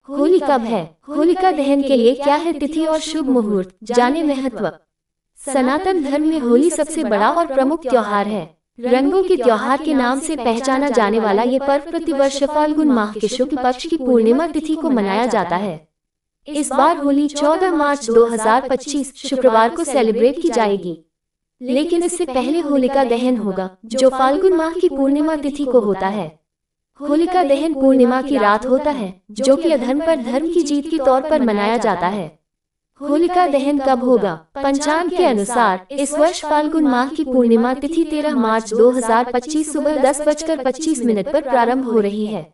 होली कब है? होलिका दहन के लिए क्या है तिथि और शुभ मुहूर्त, जाने महत्व। सनातन धर्म में होली सबसे बड़ा और प्रमुख त्योहार है। रंगों के त्योहार के नाम से पहचाना जाने वाला ये पर्व प्रतिवर्ष फाल्गुन माह के शुक्ल पक्ष की पूर्णिमा तिथि को मनाया जाता है। इस बार होली 14 मार्च 2025 शुक्रवार को सेलिब्रेट की जाएगी, लेकिन इससे पहले होलिका दहन होगा, जो फाल्गुन माह की पूर्णिमा तिथि को होता है। होलिका दहन पूर्णिमा की रात होता है, जो कि अधर्म पर धर्म की जीत के तौर पर मनाया जाता है। होलिका दहन कब होगा? पंचांग के अनुसार इस वर्ष फाल्गुन माह की पूर्णिमा तिथि 13 मार्च 2025 सुबह 10:25 पर प्रारंभ हो रही है।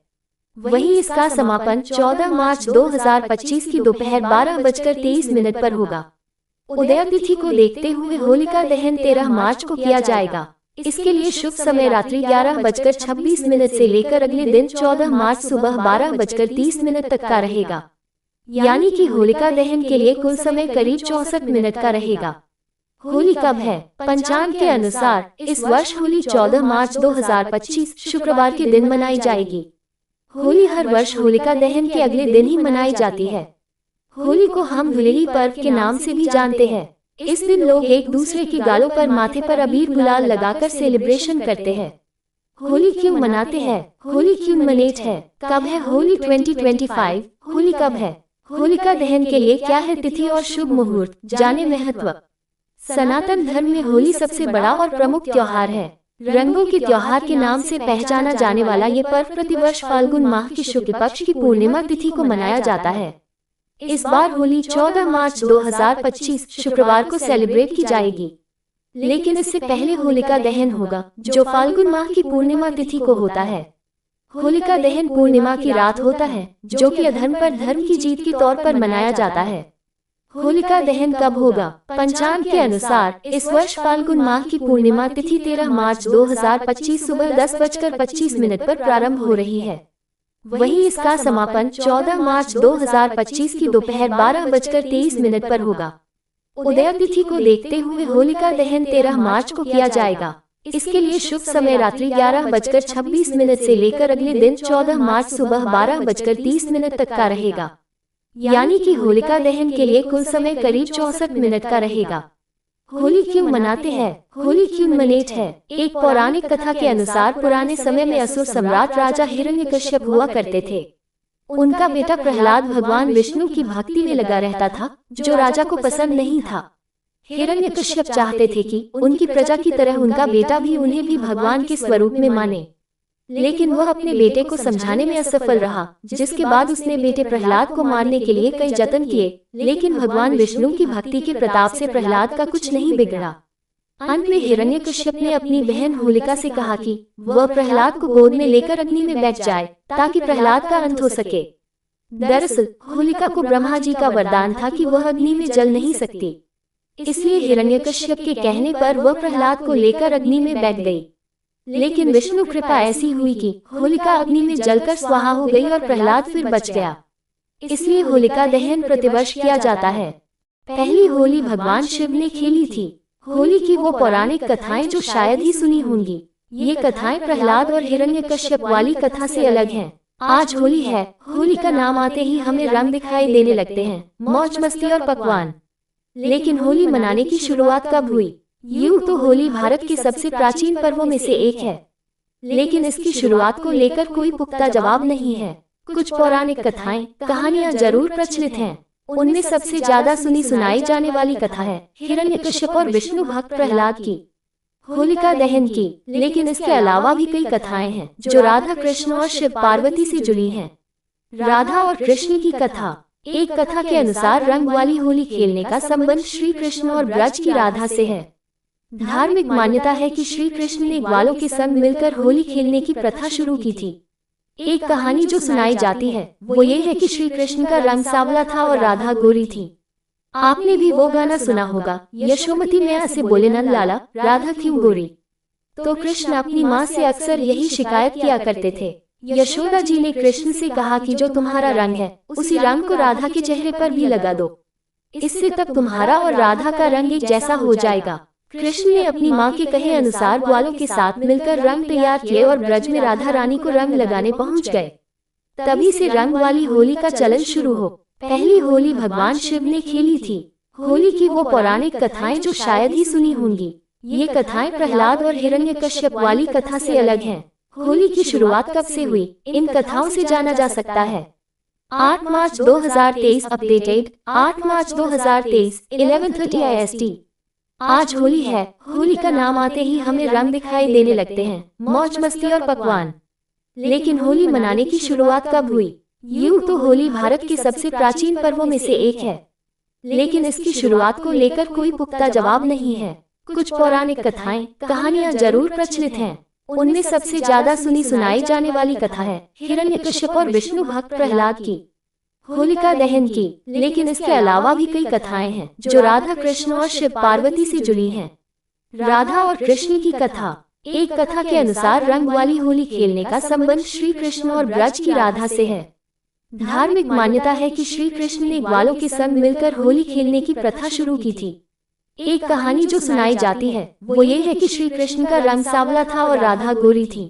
वहीं इसका समापन 14 मार्च 2025 की दोपहर 12:23 पर होगा। उदय तिथि को देखते हुए होलिका दहन 13 मार्च को किया जाएगा। इसके लिए शुभ समय रात्रि 11:26 से लेकर अगले दिन 14 मार्च सुबह 12:30 तक का रहेगा। यानी कि होलिका दहन के लिए कुल समय करीब 64 मिनट का रहेगा। होली कब है? पंचांग के अनुसार इस वर्ष होली 14 मार्च 2025 शुक्रवार के दिन मनाई जाएगी। होली हर वर्ष होलिका दहन के अगले दिन ही मनाई जाती है। होली को हम धुलेली पर्व के नाम से भी जानते हैं। इस दिन लोग एक दूसरे के गालों पर माथे पर अबीर गुलाल लगाकर सेलिब्रेशन करते हैं। होली क्यों मनाते हैं? होली क्यों मनाते हैं? कब है होली 2025? होली कब है? होलिका दहन के लिए क्या है तिथि और शुभ मुहूर्त, जाने महत्व। सनातन धर्म में होली सबसे बड़ा और प्रमुख त्योहार है। रंगों के त्योहार के नाम से पहचाना जाने वाला ये पर्व प्रतिवर्ष फाल्गुन माह की शुक्ल पक्ष की पूर्णिमा तिथि को मनाया जाता है। इस बार होली 14 मार्च 2025 शुक्रवार को सेलिब्रेट की जाएगी, लेकिन इससे पहले होलिका दहन होगा, जो फाल्गुन माह की पूर्णिमा तिथि को होता है। होलिका दहन पूर्णिमा की रात होता है, जो कि अधर्म पर धर्म की जीत के तौर पर मनाया जाता है। होलिका दहन कब होगा? पंचांग के अनुसार इस वर्ष फाल्गुन माह की पूर्णिमा तिथि 13 मार्च 2025 सुबह 10:25 पर प्रारंभ हो रही है। वहीं इसका समापन 14 मार्च 2025 की दोपहर 12:23 पर होगा। उदय तिथि को देखते हुए होलिका दहन 13 मार्च को किया जाएगा। इसके लिए शुभ समय रात्रि 11:26 से लेकर अगले दिन 14 मार्च सुबह 12:30 तक का रहेगा। यानी कि होलिका दहन के लिए कुल समय करीब 64 मिनट का रहेगा। होली क्यों मनाते हैं? होली क्यों मनाते हैं? एक पौराणिक कथा के अनुसार पुराने समय में असुर सम्राट राजा हिरण्यकश्यप हुआ करते थे। उनका बेटा प्रहलाद भगवान विष्णु की भक्ति में लगा रहता था, जो राजा को पसंद नहीं था। हिरण्यकश्यप चाहते थे कि उनकी प्रजा की तरह उनका बेटा भी उन्हें भी भगवान के स्वरूप में माने, लेकिन वह अपने बेटे को समझाने में असफल रहा, जिसके बाद उसने बेटे प्रहलाद को मारने के लिए कई जतन किए, लेकिन भगवान विष्णु की भक्ति के प्रताप से प्रहलाद का कुछ नहीं बिगड़ा। अंत में हिरण्यकश्यप ने अपनी बहन होलिका से कहा कि वह प्रहलाद को गोद में लेकर अग्नि में बैठ जाए, ताकि प्रहलाद का अंत हो सके। दरअसल होलिका को ब्रह्मा जी का वरदान था कि वह अग्नि में जल नहीं सकती, इसलिए हिरण्यकश्यप के कहने पर वह प्रहलाद को लेकर अग्नि में बैठ गई। लेकिन विष्णु कृपा ऐसी हुई कि होलिका अग्नि में जलकर स्वाहा हो गई और प्रहलाद फिर बच गया। इसलिए होलिका दहन प्रतिवर्ष किया जाता है। पहली होली भगवान शिव ने खेली थी। होली की वो पौराणिक कथाएं जो शायद ही सुनी होंगी। ये कथाएं प्रहलाद और हिरण्यकश्यप वाली कथा से अलग हैं। आज होली है। होली का नाम आते ही हमें रंग दिखाई देने लगते हैं, मौज मस्ती और पकवान। लेकिन होली मनाने की शुरुआत कब हुई? यूं तो होली भारत के सबसे प्राचीन पर्वों में से एक है, लेकिन इसकी शुरुआत को लेकर कोई पुख्ता जवाब नहीं है। कुछ पौराणिक कथाएं, कहानियां जरूर प्रचलित हैं। उनमें सबसे ज्यादा सुनी सुनाई जाने वाली कथा है हिरण्यकश्यप और विष्णु भक्त प्रहलाद की, होलिका दहन की। लेकिन इसके अलावा भी कई कथाएं हैं जो राधा कृष्ण और शिव पार्वती से जुड़ी हैं। राधा और कृष्ण की कथा। एक कथा के अनुसार रंग वाली होली खेलने का संबंध श्री कृष्ण और ब्रज की राधा से है। धार्मिक मान्यता है कि श्री कृष्ण ने ग्वालों के संग मिलकर होली खेलने की प्रथा शुरू की थी। एक कहानी जो सुनाई जाती है वो ये है कि श्री कृष्ण का रंग सांवला था और राधा गोरी थी। आपने भी वो गाना सुना होगा, यशोमती मैया से बोले नंद लाला, राधा क्यों गोरी। तो कृष्ण अपनी माँ से अक्सर यही शिकायत किया करते थे। यशोदा जी ने कृष्ण से कहा कि जो तुम्हारा रंग है उसी रंग को राधा के चेहरे पर भी लगा दो, इससे तब तुम्हारा और राधा का रंग एक जैसा हो जाएगा। कृष्ण ने अपनी माँ के कहे अनुसार ग्वालों के साथ मिलकर रंग तैयार किए और ब्रज में राधा रानी को रंग लगाने पहुँच गए। तभी से रंग वाली होली का चलन शुरू हो। पहली होली भगवान शिव ने खेली थी। होली की वो पौराणिक कथाएं जो शायद ही सुनी होंगी। ये कथाएं प्रहलाद और हिरण्यकश्यप वाली कथा से अलग हैं। होली की शुरुआत कब से हुई, इन कथाओं से जाना जा सकता है। 8 मार्च 2023 अपडेटेड 8 मार्च 2023 11:30 IST। आज होली है। होली का नाम आते ही हमें रंग दिखाई देने लगते हैं, मौज मस्ती और पकवान। लेकिन होली मनाने की शुरुआत कब हुई? यूं तो होली भारत के सबसे प्राचीन पर्वों में से एक है, लेकिन इसकी शुरुआत को लेकर कोई पुख्ता जवाब नहीं है। कुछ पौराणिक कथाएं, कहानियां जरूर प्रचलित हैं। उनमें सबसे ज्यादा सुनी सुनाई जाने वाली कथा है हिरण्यकश्यप और विष्णु भक्त प्रहलाद की होलिका दहन की। लेकिन इसके अलावा भी कई कथाएं हैं जो राधा कृष्ण और शिव पार्वती से जुड़ी हैं। राधा और कृष्ण की कथा। एक कथा के अनुसार रंग वाली होली खेलने का संबंध श्री कृष्ण और ब्रज की राधा से है। धार्मिक मान्यता है कि श्री कृष्ण ने ग्वालों के संग मिलकर होली खेलने की प्रथा शुरू की थी। एक कहानी जो सुनाई जाती है वो ये है कि श्री कृष्ण का रंग सांवला था और राधा गोरी थी।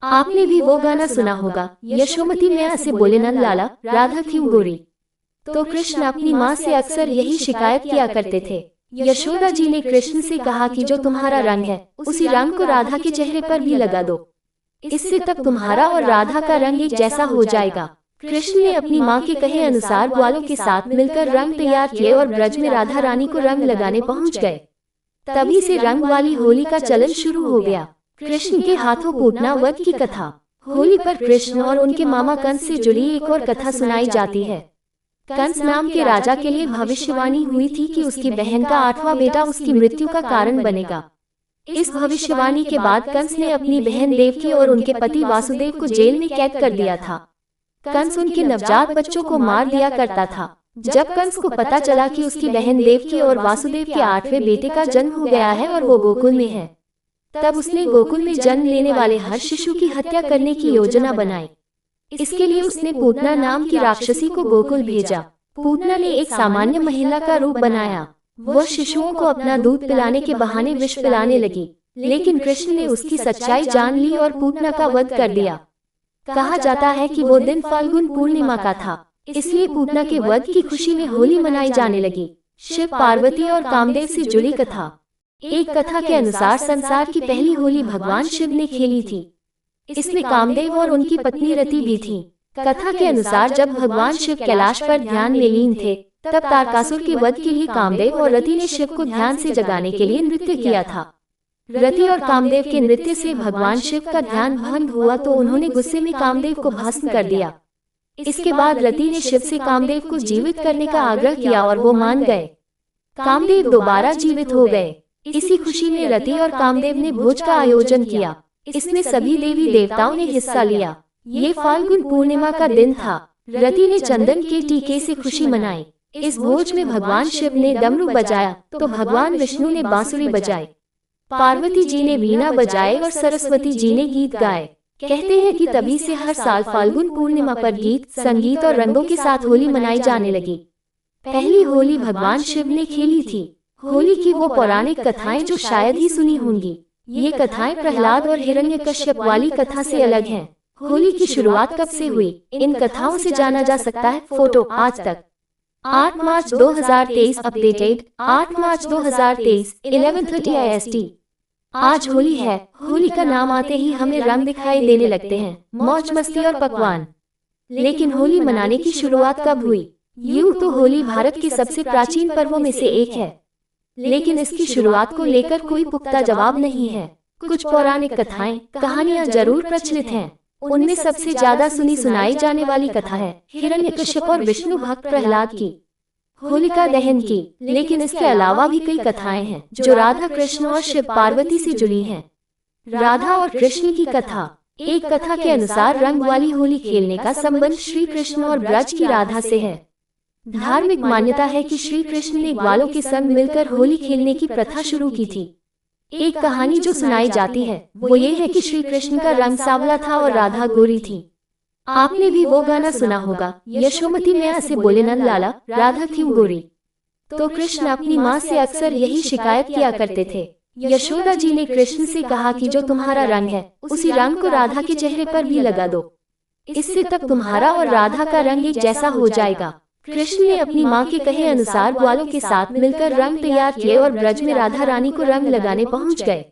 आपने भी वो गाना सुना होगा, यशोमती मैया से बोले नंद लाला राधा क्यों गोरी। तो कृष्ण अपनी माँ से अक्सर यही शिकायत किया करते थे। यशोदा जी ने कृष्ण से कहा कि जो तुम्हारा रंग है उसी रंग को राधा के चेहरे पर भी लगा दो, इससे तब तुम्हारा और राधा का रंग एक जैसा हो जाएगा। कृष्ण ने अपनी माँ के कहे अनुसार ग्वालों के साथ मिलकर रंग तैयार किए और ब्रज में राधा रानी को रंग लगाने पहुँच गए। तभी से रंग वाली होली का चलन शुरू हो गया। कृष्ण के हाथों पूतना वध की कथा। होली पर कृष्ण और उनके मामा कंस से जुड़ी एक और कथा सुनाई जाती है। कंस नाम के राजा के लिए भविष्यवाणी हुई थी कि उसकी बहन का 8वां बेटा उसकी मृत्यु का कारण बनेगा। इस भविष्यवाणी के बाद कंस ने अपनी बहन देवकी और उनके पति वासुदेव को जेल में कैद कर दिया था। कंस उनके नवजात बच्चों को मार दिया करता था। जब कंस को पता चला कि उसकी बहन देवकी और वासुदेव के 8वें बेटे का जन्म हो गया है और वो गोकुल में है, तब उसने गोकुल में जन्म लेने वाले हर शिशु की हत्या करने की योजना बनाई। इसके लिए उसने पूतना नाम की राक्षसी को गोकुल भेजा। पूतना ने एक सामान्य महिला का रूप बनाया। वह शिशुओं को अपना दूध पिलाने के बहाने विष पिलाने लगी, लेकिन कृष्ण ने उसकी सच्चाई जान ली और पूतना का वध कर दिया। कहा जाता है कि वो दिन फाल्गुन पूर्णिमा का था, इसलिए पूतना के वध की खुशी में होली मनाई जाने लगी। शिव पार्वती और कामदेव से जुड़ी कथा। एक कथा के अनुसार संसार की पहली होली भगवान शिव ने खेली थी। इसमें कामदेव और उनकी पत्नी रति भी थी। कथा के अनुसार जब भगवान शिव कैलाश पर ध्यान में लीन थे, तब तारकासुर के वध के लिए कामदेव और रति ने शिव को ध्यान से जगाने के लिए नृत्य किया था। रति और कामदेव के नृत्य से भगवान शिव का ध्यान भंग हुआ तो उन्होंने गुस्से में कामदेव को भस्म कर दिया। इसके बाद रति ने शिव से कामदेव को जीवित करने का आग्रह किया और वो मान गए। कामदेव दोबारा जीवित हो गए। इसी खुशी में रति और कामदेव ने भोज का आयोजन किया। इसमें सभी देवी देवताओं ने हिस्सा लिया। ये फाल्गुन पूर्णिमा का दिन था। रति ने चंदन के टीके से खुशी मनाई। इस भोज में भगवान शिव ने डमरू बजाया तो भगवान विष्णु ने बांसुरी बजाई, पार्वती जी ने वीणा बजाए और सरस्वती जी ने गीत गाए। कहते हैं कि तभी से हर साल फाल्गुन पूर्णिमा पर गीत, संगीत और रंगों के साथ होली मनाई जाने लगी। पहली होली भगवान शिव ने खेली थी। होली की वो पौराणिक कथाएं जो शायद ही सुनी होंगी। ये कथाएं प्रहलाद और हिरण्यकश्यप वाली कथा से अलग हैं। होली की शुरुआत कब से हुई, इन कथाओं से जाना जा सकता है। फोटो आज तक 8 मार्च 2023 अपडेटेड 8 मार्च 2023 11:30 IST। आज होली है। होली का नाम आते ही हमें रंग दिखाई देने लगते हैं, मौज मस्ती और पकवान। लेकिन होली मनाने की शुरुआत कब हुई? यूं तो होली भारत के सबसे प्राचीन पर्वों में से एक है, लेकिन इसकी शुरुआत को लेकर कोई पुख्ता जवाब नहीं है। कुछ पौराणिक कथाएं, कहानियां जरूर प्रचलित हैं। उनमें सबसे ज्यादा सुनी सुनाई जाने वाली कथा है हिरण्यकश्यप और विष्णु भक्त प्रहलाद की होलिका दहन की। लेकिन इसके अलावा भी कई कथाएं हैं जो राधा कृष्ण और शिव पार्वती से जुड़ी हैं। राधा और कृष्ण की कथा। एक कथा के अनुसार रंग वाली होली खेलने का संबंध श्री कृष्ण और ब्रज की राधा से है। धार्मिक मान्यता है कि श्री कृष्ण ने ग्वालों के संग मिलकर होली खेलने की प्रथा शुरू की थी। एक कहानी जो सुनाई जाती है वो ये है कि श्री कृष्ण का रंग सांवला था और राधा गोरी थी। आपने भी वो गाना सुना होगा, यशोमती मैया से बोले नंद लाला राधा क्यों गोरी। तो कृष्ण अपनी माँ से अक्सर यही शिकायत किया करते थे। यशोदा जी ने कृष्ण से कहा कि जो तुम्हारा रंग है उसी रंग को राधा के चेहरे पर भी लगा दो, इससे तब तुम्हारा और राधा का रंग एक जैसा हो जाएगा। कृष्ण ने अपनी माँ के कहे अनुसार ग्वालों के साथ मिलकर रंग तैयार किए और ब्रज में राधा रानी को रंग लगाने पहुँच गए।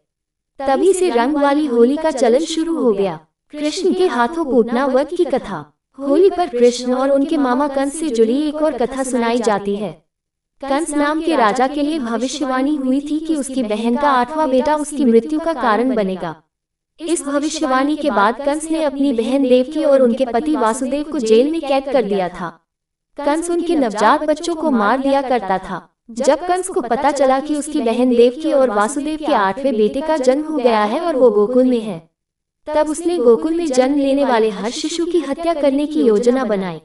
तभी से रंग वाली होली का चलन शुरू हो गया। कृष्ण के हाथों पूतना वध की कथा। होली पर कृष्ण और उनके मामा कंस से जुड़ी एक और कथा सुनाई जाती है। कंस नाम के राजा के लिए भविष्यवाणी हुई थी कि उसकी बहन का 8वां बेटा उसकी मृत्यु का कारण बनेगा। इस भविष्यवाणी के बाद कंस ने अपनी बहन देवकी और उनके पति वासुदेव को जेल में कैद कर दिया था। कंस उनके नवजात बच्चों को मार दिया करता था। जब कंस को पता चला कि उसकी बहन देवकी और वासुदेव के 8वें बेटे का जन्म हो गया है और वो गोकुल में है, तब उसने गोकुल में जन्म लेने वाले हर शिशु की हत्या करने की योजना बनाई।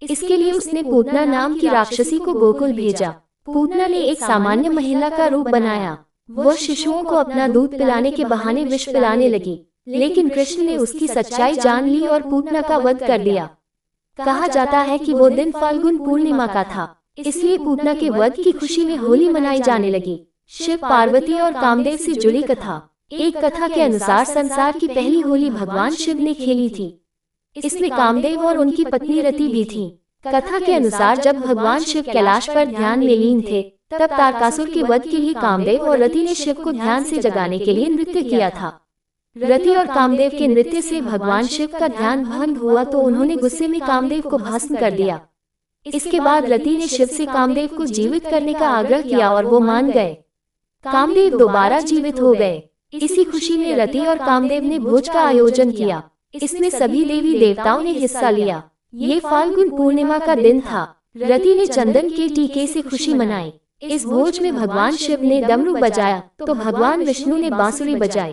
इसके लिए उसने पूतना नाम की राक्षसी को गोकुल भेजा। पूतना ने एक सामान्य महिला का रूप बनाया। वह शिशुओं को अपना दूध पिलाने के बहाने विष पिलाने लगी, लेकिन कृष्ण ने उसकी सच्चाई जान ली और पूतना का वध कर दिया। कहा जाता है कि वो दिन फाल्गुन पूर्णिमा का था, इसलिए पूतना के वध की खुशी में होली मनाई जाने लगी। शिव, पार्वती और कामदेव से जुड़ी कथा। एक कथा के अनुसार संसार की पहली होली भगवान शिव ने खेली थी। इसमें कामदेव और उनकी पत्नी रति भी थी। कथा के अनुसार जब भगवान शिव कैलाश पर ध्यान में लीन थे, तब तारकासुर के वध के लिए कामदेव और रति ने शिव को ध्यान से जगाने के लिए नृत्य किया था। रति और कामदेव के नृत्य से भगवान शिव का ध्यान भंग हुआ तो उन्होंने गुस्से में कामदेव को भस्म कर दिया। इसके बाद रति ने शिव से कामदेव को जीवित करने का आग्रह किया और वो मान गए। कामदेव दोबारा जीवित हो गए। इसी खुशी में रति और कामदेव ने भोज का आयोजन किया। इसमें सभी देवी देवताओं ने हिस्सा लिया। ये फाल्गुन पूर्णिमा का दिन था। रति ने चंदन के टीके से खुशी मनाई। इस भोज में भगवान शिव ने डमरू बजाया तो भगवान विष्णु ने बांसुरी बजाई,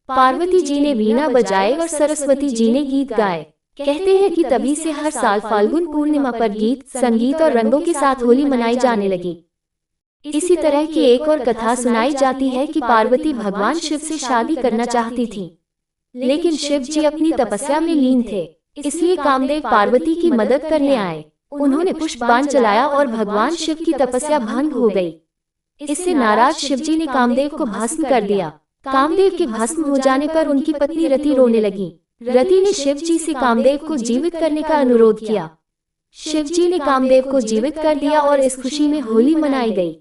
पार्वती जी ने वीणा बजाए और सरस्वती जी ने गीत गाए। कहते हैं कि तभी से हर साल फाल्गुन पूर्णिमा पर गीत, संगीत और रंगों के साथ होली मनाई जाने लगी। इसी तरह की एक और कथा सुनाई जाती है कि पार्वती भगवान शिव से शादी करना चाहती थी, लेकिन शिव जी अपनी तपस्या में लीन थे, इसलिए कामदेव पार्वती की मदद करने आए। उन्होंने पुष्प बाण चलाया और भगवान शिव की तपस्या भंग हो गई। इससे नाराज शिव जी ने कामदेव को भस्म कर दिया। कामदेव के भस्म हो जाने पर उनकी पत्नी रति रोने लगी। रति ने शिव जी से कामदेव को जीवित करने का अनुरोध किया। शिव जी ने कामदेव को जीवित कर दिया और इस खुशी में होली मनाई गई।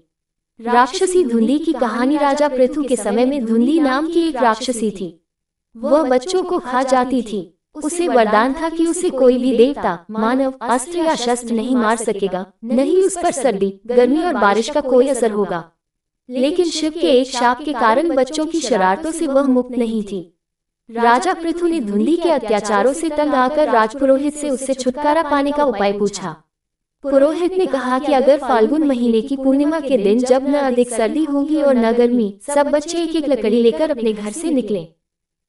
राक्षसी धुंधी की कहानी। राजा पृथु के समय में धुंधी नाम की एक राक्षसी थी। वह बच्चों को खा जाती थी। उसे वरदान था कि उसे कोई भी देवता, मानव, अस्त्र या शस्त्र नहीं मार सकेगा, नहीं उस पर सर्दी, गर्मी और बारिश का कोई असर होगा। लेकिन शिव के एक शाप के कारण बच्चों की शरारतों से वह मुक्त नहीं थी। राजा पृथु ने धुंधी के अत्याचारों से तंग आकर राजपुरोहित से उससे छुटकारा पाने का उपाय पूछा। पुरोहित ने कहा कि अगर फाल्गुन महीने की पूर्णिमा के दिन जब न अधिक सर्दी होगी और न गर्मी, सब बच्चे एक एक लकड़ी लेकर अपने घर से निकलें,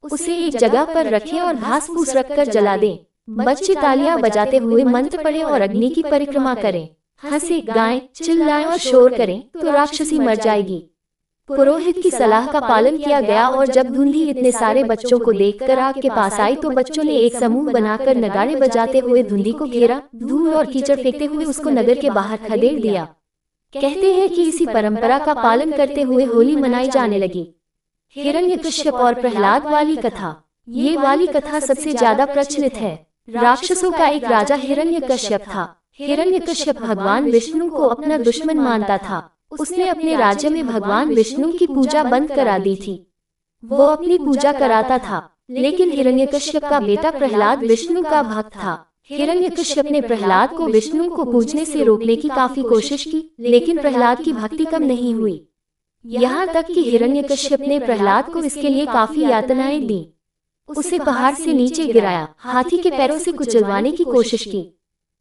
उसे एक जगह पर रखें और घास फूस रखकर जला दें। बच्चे तालियां बजाते हुए मंत्र पढ़ें और अग्नि की परिक्रमा करें, हंसे, गाएं, चिल्लाएं और शोर करें तो राक्षसी मर जाएगी। पुरोहित की सलाह का पालन किया गया और जब धुंधी इतने सारे बच्चों को देखकर आग के पास आई तो बच्चों ने एक समूह बनाकर नगाड़े बजाते हुए धुंधी को घेरा, धूल और कीचड़ फेंकते हुए उसको नगर के बाहर खदेड़ दिया। कहते हैं कि इसी परंपरा का पालन करते हुए होली मनाई जाने लगी। हिरण्यकश्यप और प्रहलाद वाली कथा। ये वाली कथा सबसे ज्यादा प्रचलित है। राक्षसों का एक राजा हिरण्यकश्यप था। हिरण्यकश्यप भगवान विष्णु को अपना दुश्मन मानता था। उसने अपने राज्य में भगवान विष्णु की पूजा बंद करा दी थी। वो अपनी पूजा कराता था, लेकिन हिरण्यकश्यप का बेटा प्रहलाद विष्णु का भक्त था। हिरण्यकश्यप ने प्रहलाद को विष्णु को पूजने से रोकने की काफी कोशिश की, लेकिन प्रहलाद की भक्ति कम नहीं हुई। यहाँ तक कि हिरण्यकश्यप ने प्रहलाद को इसके लिए काफी यातनाएं दी। उसे पहाड़ से नीचे गिराया, हाथी के पैरों से कुचलवाने की कोशिश की,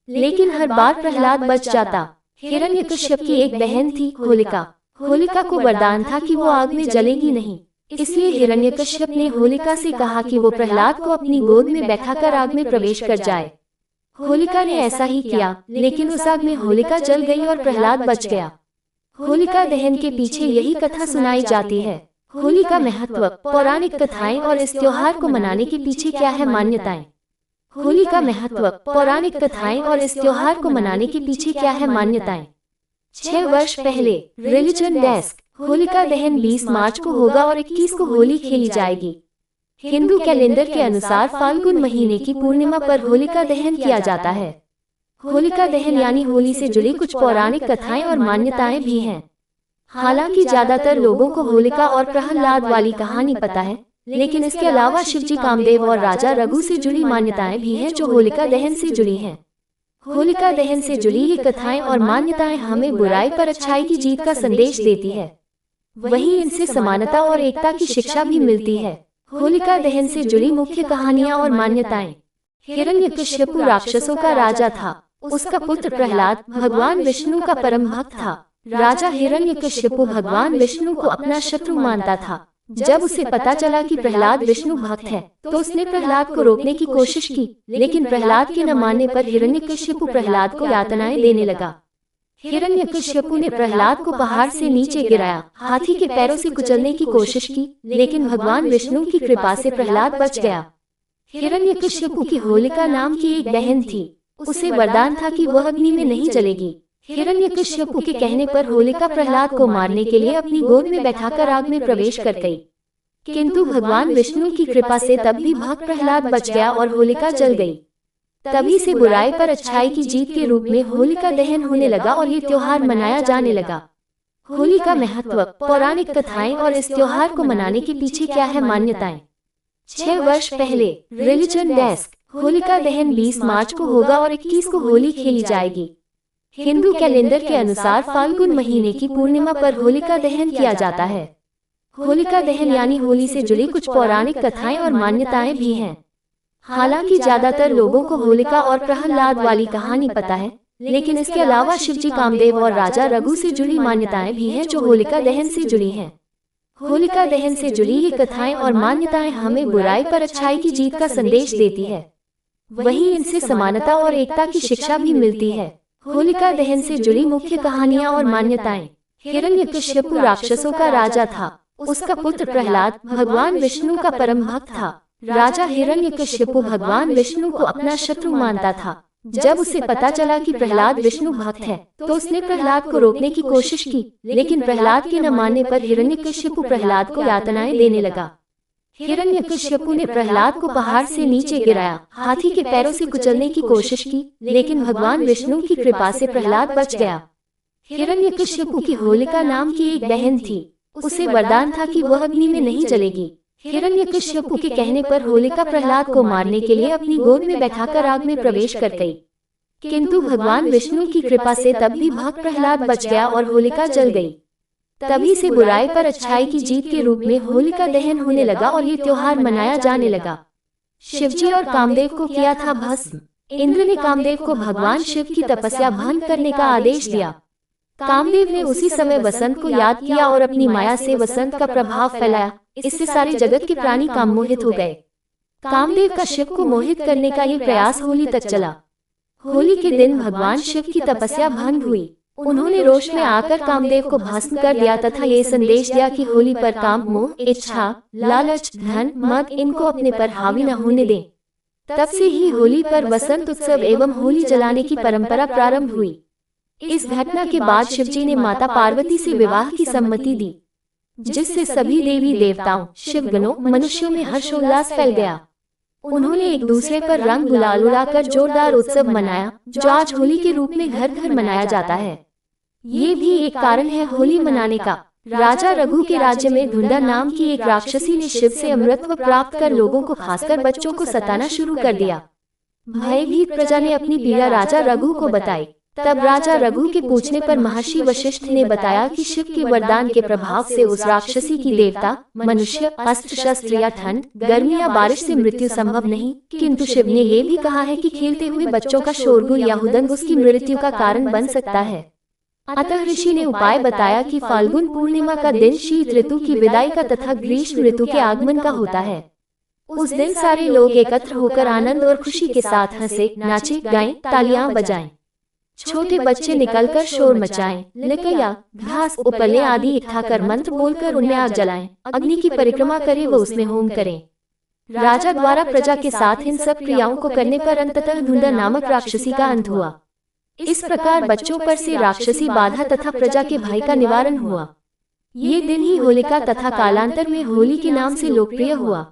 लेकिन हर बार प्रहलाद बच जाता। हिरण्यकश्यप की एक बहन थी, होलिका। होलिका को वरदान था कि वो आग में जलेगी नहीं, इसलिए हिरण्यकश्यप ने होलिका से कहा कि वो प्रहलाद को अपनी गोद में बैठाकर आग में प्रवेश कर जाए। होलिका ने ऐसा ही किया, लेकिन उस आग में होलिका जल गई और प्रहलाद बच गया। होलिका दहन के पीछे यही कथा सुनाई जाती है। होली का महत्व, पौराणिक कथाएं और इस त्योहार को मनाने के पीछे क्या है मान्यताएं। होली का महत्व, पौराणिक कथाएं और इस त्योहार को मनाने के पीछे क्या है मान्यताएं। 6 वर्ष पहले रिलीजन डेस्क। होलिका दहन 20 मार्च को होगा और 21 को होली खेली जाएगी। हिंदू कैलेंडर के अनुसार फाल्गुन महीने की पूर्णिमा पर होलिका दहन किया जाता है। होलिका दहन यानी होली से जुड़ी कुछ पौराणिक कथाएं और मान्यताएं भी हैं। हालांकि ज्यादातर लोगों को होलिका और प्रहलाद वाली कहानी पता है, लेकिन इसके अलावा शिवजी, कामदेव और राजा रघु से जुड़ी मान्यताएं भी हैं जो होलिका दहन से जुड़ी हैं। होलिका दहन से जुड़ी ये कथाएं और मान्यताएं हमें बुराई पर अच्छाई की जीत का संदेश देती है। वहीं इनसे समानता और एकता की शिक्षा भी मिलती है। होलिका दहन से जुड़ी मुख्य कहानियां और मान्यताएं। हिरण्यकश्यपु राक्षसों का राजा था। उसका पुत्र प्रहलाद भगवान विष्णु का परम भक्त था। राजा हिरण्यकश्यपु भगवान विष्णु को अपना शत्रु मानता था। जब उसे पता चला कि प्रहलाद विष्णु भक्त है, तो उसने प्रहलाद को रोकने की कोशिश की, लेकिन प्रहलाद के न मानने पर हिरण्यकश्यपु प्रहलाद को यातनाएं देने लगा। हिरण्यकश्यपु ने प्रहलाद को पहाड़ से नीचे गिराया, हाथी के पैरों से कुचलने की कोशिश की, लेकिन भगवान विष्णु की कृपा से प्रहलाद बच गया। हिरण्यकश्यपु की होलिका नाम की एक बहन थी। उसे वरदान था कि वह अग्नि में नहीं जलेगी। हिरण्यकश्यपु के कहने पर होलिका प्रहलाद को मारने के लिए अपनी गोद में बैठाकर आग में प्रवेश कर गई, किंतु भगवान विष्णु की कृपा से तब भी भक्त प्रहलाद बच गया और होलिका जल गई। तभी से बुराई पर अच्छाई की जीत के रूप में होलिका दहन होने लगा और ये त्योहार मनाया जाने लगा। होली का महत्व, पौराणिक कथाएं और इस त्योहार को मनाने के पीछे क्या है मान्यताएं। 6 वर्ष पहले रिलीजन डेस्क। होलिका दहन 20 मार्च को होगा और 21 को होली खेली जाएगी। हिंदू कैलेंडर के अनुसार फाल्गुन महीने की पूर्णिमा पर होलिका दहन किया जाता है। होलिका दहन यानी होली से जुड़ी कुछ पौराणिक कथाएं और मान्यताएं भी हैं। हालांकि ज्यादातर लोगों को होलिका और प्रहलाद वाली कहानी पता है, लेकिन इसके अलावा शिवजी, कामदेव और राजा रघु से जुड़ी मान्यताएं भी हैं जो होलिका दहन से जुड़ी हैं। होलिका दहन से जुड़ी ये कथाएं और मान्यताएं हमें बुराई पर अच्छाई की जीत का संदेश देती है। वहीं इनसे समानता और एकता की शिक्षा भी मिलती है। होलिका दहन से जुड़ी मुख्य कहानियां और मान्यताएं। हिरण्यकश्यपु राक्षसों का राजा था। उसका पुत्र प्रहलाद भगवान विष्णु का परम भक्त था। राजा हिरण्यकश्यपु भगवान विष्णु को अपना शत्रु मानता था। जब उसे पता चला कि प्रहलाद विष्णु भक्त है, तो उसने प्रहलाद को रोकने की कोशिश की, लेकिन प्रहलाद के न मानने पर हिरण्यकश्यपु प्रहलाद को यातनाएं देने लगा। हिरण्यकश्यपु ने प्रहलाद को पहाड़ से नीचे गिराया, हाथी के पैरों से कुचलने की कोशिश की, लेकिन भगवान विष्णु की कृपा से प्रहलाद बच गया। हिरण्यकश्यपु की होलिका नाम की एक बहन थी। उसे वरदान था कि वह अग्नि में नहीं जलेगी। हिरण्यकश्यपु के कहने पर होलिका प्रहलाद को मारने के लिए अपनी गोद में बैठाकर आग में प्रवेश कर गई, किंतु भगवान विष्णु की कृपा से तब भी भक्त प्रहलाद बच गया और होलिका जल गई। तभी से बुराई पर अच्छाई की जीत के रूप में होलिका दहन होने लगा और ये त्योहार मनाया जाने लगा। शिवजी और कामदेव को किया था भस्म। इंद्र ने कामदेव को भगवान शिव की तपस्या भंग करने का आदेश दिया। कामदेव ने उसी समय वसंत को याद किया और अपनी माया से वसंत का प्रभाव फैलाया। इससे सारे जगत के प्राणी काम मोहित हो गए। कामदेव का शिव को मोहित करने का ये प्रयास होली तक चला। होली के दिन भगवान शिव की तपस्या भंग हुई। उन्होंने रोष में आकर कामदेव को भस्म कर दिया तथा ये संदेश दिया कि होली पर काम, मोह, इच्छा, लालच, धन, मद इनको अपने पर हावी न होने दें। तब से ही होली पर वसंत उत्सव एवं होली जलाने की परंपरा प्रारंभ हुई। इस घटना के बाद शिवजी ने माता पार्वती से विवाह की सम्मति दी, जिससे सभी देवी देवताओं, शिवगणों, मनुष्यों में हर्षोल्लास फैल गया। उन्होंने एक दूसरे पर रंग गुलाल उड़ाकर जोरदार उत्सव मनाया, जो आज होली के रूप में घर घर मनाया जाता है। ये भी एक कारण है होली मनाने का। राजा रघु के राज्य में धुंधा नाम की एक राक्षसी ने शिव से अमृतत्व प्राप्त कर लोगों को, खासकर बच्चों को सताना शुरू कर दिया। भयभीत प्रजा ने अपनी पीड़ा राजा रघु को बताई। तब राजा रघु के पूछने पर महर्षि वशिष्ठ ने बताया कि शिव के वरदान के प्रभाव से उस राक्षसी की देवता, मनुष्य, अस्त्र शस्त्र या ठंड, गर्मी या बारिश से मृत्यु संभव नहीं, किंतु शिव ने ये भी कहा है कि खेलते हुए बच्चों का शोरगुल या हुदंग उसकी मृत्यु का कारण बन सकता है। अतः ऋषि ने उपाय बताया कि फाल्गुन पूर्णिमा का दिन शीत ऋतु की विदाई का तथा ग्रीष्म ऋतु के आगमन का होता है। उस दिन सारे लोग एकत्र होकर आनंद और खुशी के साथ हंसे, नाचे, गाएं, तालियां बजाएं। छोटे बच्चे निकलकर शोर मचाएं, लकड़ियां, घास, उपले आदि इकट्ठा कर मंत्र बोलकर उनमें आग जलाएं, अग्नि की परिक्रमा करें व उसमें होम करें। राजा द्वारा प्रजा के साथ इन सब क्रियाओं को करने पर अंततः धुंधा नामक राक्षसी का अंत हुआ। इस प्रकार बच्चों पर से राक्षसी बाधा तथा प्रजा के भय का निवारण हुआ। ये दिन ही होलिका तथा कालांतर में होली के नाम से लोकप्रिय हुआ।